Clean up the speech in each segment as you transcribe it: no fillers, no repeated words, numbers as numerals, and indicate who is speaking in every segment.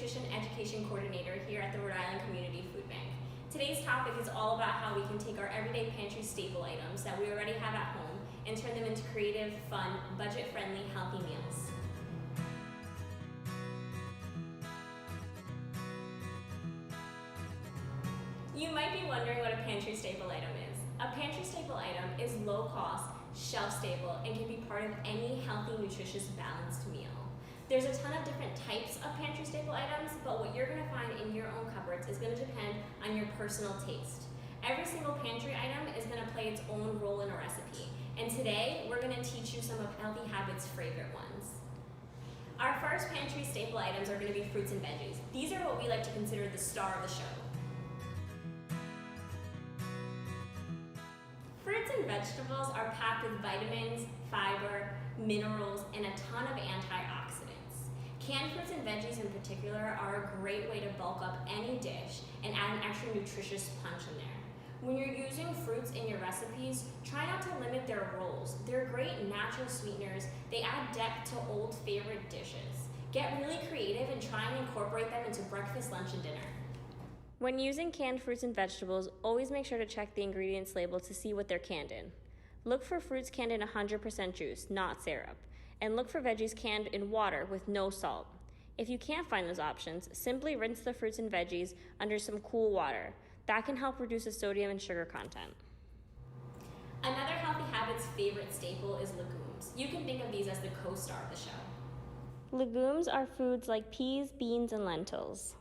Speaker 1: Nutrition Education Coordinator here at the Rhode Island Community Food Bank. Today's topic is all about how we can take our everyday pantry staple items that we already have at home and turn them into creative, fun, budget-friendly, healthy meals. You might be wondering what a pantry staple item is. A pantry staple item is low-cost, shelf-stable, and can be part of any healthy, nutritious, balanced meal. There's a ton of different types of pantry staple items, but what you're going to find in your own cupboards is going to depend on your personal taste. Every single pantry item is going to play its own role in a recipe, and today we're going to teach you some of Healthy Habits' favorite ones. Our first pantry staple items are going to be fruits and veggies. These are what we like to consider the star of the show. Fruits and vegetables are packed with vitamins, fiber, minerals, and a ton of antioxidants. Canned fruits and veggies in particular are a great way to bulk up any dish and add an extra nutritious punch in there. When you're using fruits in your recipes, try not to limit their roles. They're great natural sweeteners. They add depth to old favorite dishes. Get really creative and try and incorporate them into breakfast, lunch, and dinner. When using canned fruits and vegetables, always make sure to check the ingredients label to see what they're canned in. Look for fruits canned in 100% juice, not syrup. And look for veggies canned in water with no salt. If you can't find those options, simply rinse the fruits and veggies under some cool water. That can help reduce the sodium and sugar content. Another Healthy Habits favorite staple is legumes. You can think of these as the co-star of the show. Legumes are foods like peas, beans, and lentils.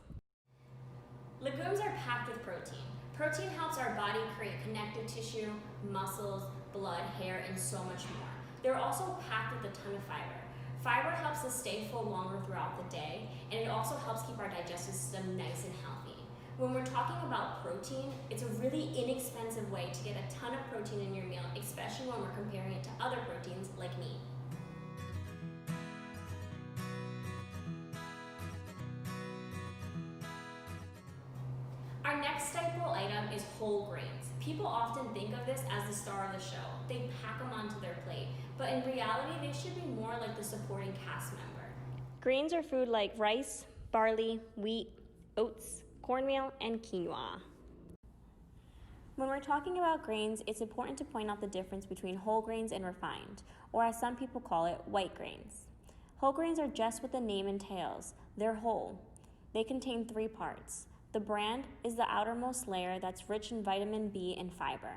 Speaker 1: Legumes are packed with protein. Protein helps our body create connective tissue, muscles, blood, hair, and so much more. They're also packed with a ton of fiber. Fiber helps us stay full longer throughout the day, and it also helps keep our digestive system nice and healthy. When we're talking about protein, it's a really inexpensive way to get a ton of protein in your meal, especially when we're comparing it to other proteins like meat. Our next staple item is whole grains. People often think of this as the star of the show. They pack them onto their plate, but in reality, they should be more like the supporting cast member. Grains are food like rice, barley, wheat, oats, cornmeal, and quinoa. When we're talking about grains, it's important to point out the difference between whole grains and refined, or as some people call it, white grains. Whole grains are just what the name entails. They're whole. They contain 3 parts. The bran is the outermost layer that's rich in vitamin B and fiber.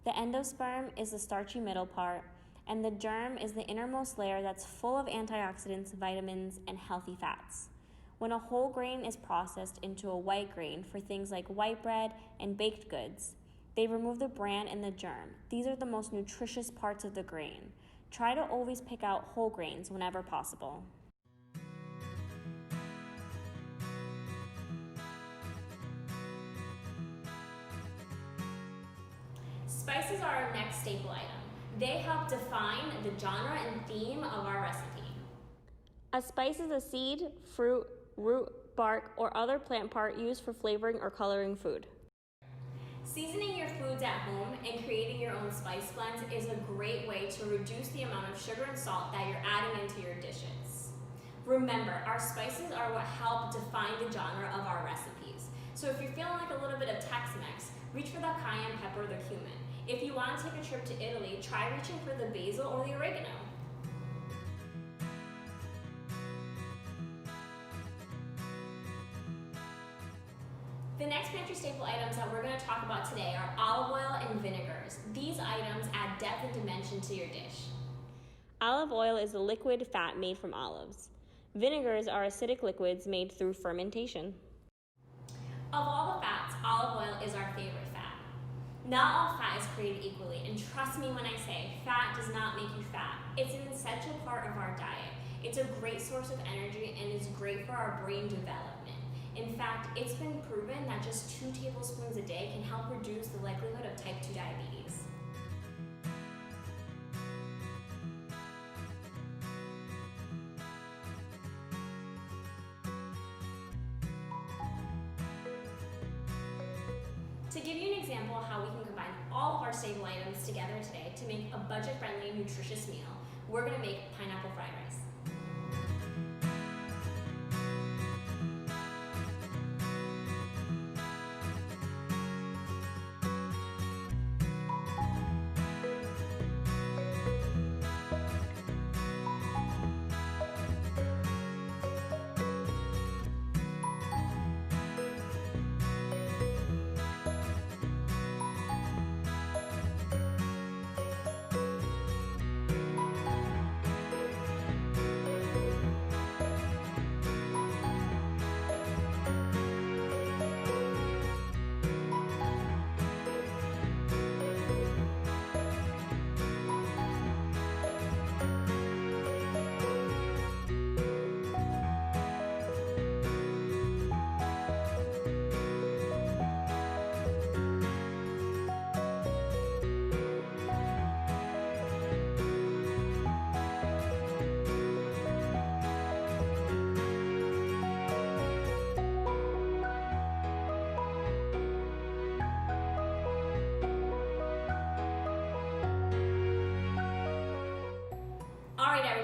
Speaker 1: The endosperm is the starchy middle part, and the germ is the innermost layer that's full of antioxidants, vitamins, and healthy fats. When a whole grain is processed into a white grain for things like white bread and baked goods, they remove the bran and the germ. These are the most nutritious parts of the grain. Try to always pick out whole grains whenever possible. Spices are our next staple item. They help define the genre and theme of our recipe. A spice is a seed, fruit, root, bark, or other plant part used for flavoring or coloring food. Seasoning your foods at home and creating your own spice blends is a great way to reduce the amount of sugar and salt that you're adding into your dishes. Remember, our spices are what help define the genre of our recipes. So if you're feeling like a little bit of Tex-Mex, reach for the cayenne pepper or the cumin. If you want to take a trip to Italy, try reaching for the basil or the oregano. The next pantry staple items that we're going to talk about today are olive oil and vinegars. These items add depth and dimension to your dish. Olive oil is a liquid fat made from olives. Vinegars are acidic liquids made through fermentation. Of all the fats, olive oil is our favorite fat. Not all fat is created equally, and trust me when I say fat does not make you fat. It's an essential part of our diet. It's a great source of energy and is great for our brain development. In fact, it's been proven that just 2 tablespoons a day can help reduce the likelihood of type 2 diabetes. To give you an example of how we can combine all of our staple items together today to make a budget-friendly, nutritious meal, we're going to make pineapple fried rice.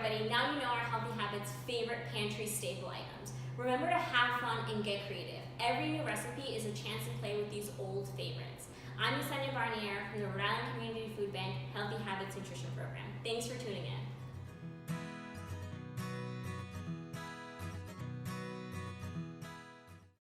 Speaker 1: everybody, now you know our Healthy Habits favorite pantry staple items. Remember to have fun and get creative. Every new recipe is a chance to play with these old favorites. I'm Yesenia Barnier from the Rhode Island Community Food Bank Healthy Habits Nutrition Program. Thanks for tuning in.